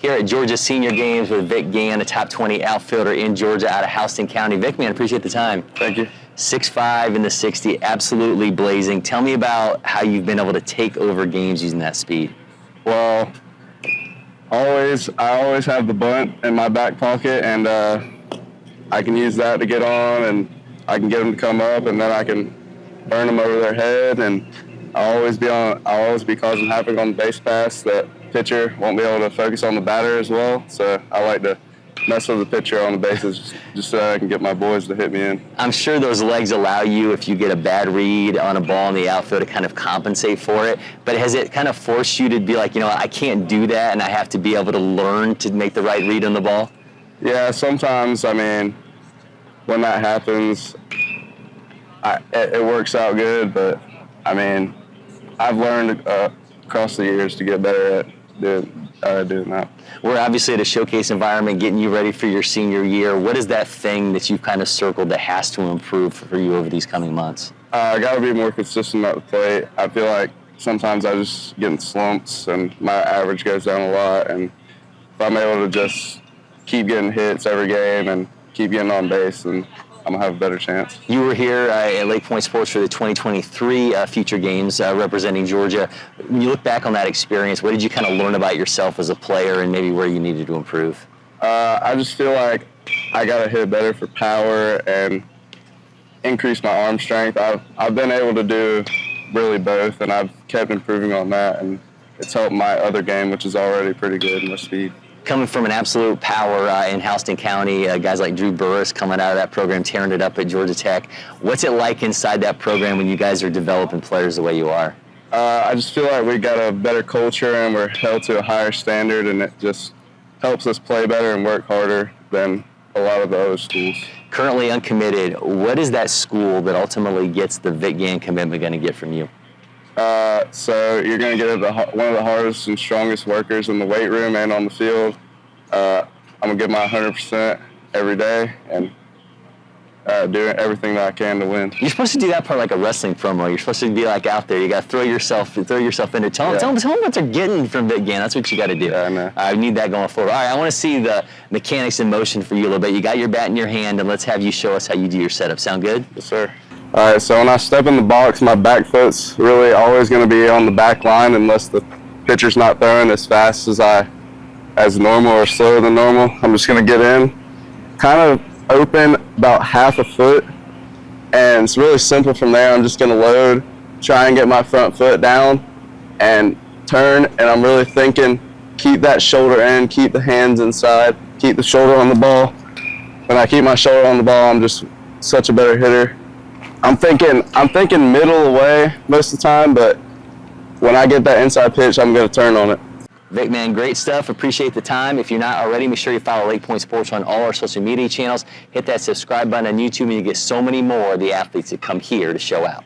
here at Georgia Senior Games with Vick Gann, a top 20 outfielder in Georgia out of Houston County. Vick, man, appreciate the time. Thank you. 6'5" in the 60, absolutely blazing. Tell me about how you've been able to take over games using that speed. Well, I always have the bunt in my back pocket, and I can use that to get on, and I can get them to come up, and then I can burn them over their head, and I'll always be causing havoc on the base pass. That pitcher won't be able to focus on the batter as well, so I like to mess with the pitcher on the bases just so I can get my boys to hit me in. I'm sure those legs allow you, if you get a bad read on a ball in the outfield, to kind of compensate for it. But has it kind of forced you to be like, I can't do that, and I have to be able to learn to make the right read on the ball? Yeah, sometimes, when that happens, it works out good, but, I've learned across the years to get better at doing that. We're obviously at a showcase environment getting you ready for your senior year. What is that thing that you've kind of circled that has to improve for you over these coming months? I got to be more consistent at the plate. I feel like sometimes I just get in slumps and my average goes down a lot. And if I'm able to just keep getting hits every game and keep getting on base, then I'm going to have a better chance. You were here at LakePoint Sports for the 2023 Future Games representing Georgia. When you look back on that experience, what did you kind of learn about yourself as a player and maybe where you needed to improve? I just feel like I got to hit better for power and increase my arm strength. I've been able to do really both, and I've kept improving on that, and it's helped my other game, which is already pretty good in my speed. Coming from an absolute power in Houston County, guys like Drew Burris coming out of that program, tearing it up at Georgia Tech. What's it like inside that program when you guys are developing players the way you are? I just feel like we got a better culture and we're held to a higher standard, and it just helps us play better and work harder than a lot of the other schools. Currently uncommitted, what is that school that ultimately gets the Vick Gann commitment going to get from you? So you're going to get one of the hardest and strongest workers in the weight room and on the field. I'm going to give my 100% every day and doing everything that I can to win. You're supposed to do that part like a wrestling promo. You're supposed to be like out there. You got to throw yourself into it. Tell them what they're getting from Vick Gann. That's what you got to do. Yeah, I know. I need that going forward. All right, I want to see the mechanics in motion for you a little bit. You got your bat in your hand, and let's have you show us how you do your setup. Sound good? Yes, sir. All right, so when I step in the box, my back foot's really always going to be on the back line unless the pitcher's not throwing as fast as normal or slower than normal. I'm just going to get in, kind of open about half a foot, and it's really simple from there. I'm just going to load, try and get my front foot down, and turn, and I'm really thinking, keep that shoulder in, keep the hands inside, keep the shoulder on the ball. When I keep my shoulder on the ball, I'm just such a better hitter. I'm thinking middle away most of the time, but when I get that inside pitch, I'm going to turn on it. Vick, man, great stuff. Appreciate the time. If you're not already, make sure you follow LakePoint Sports on all our social media channels. Hit that subscribe button on YouTube, and you get so many more of the athletes that come here to show out.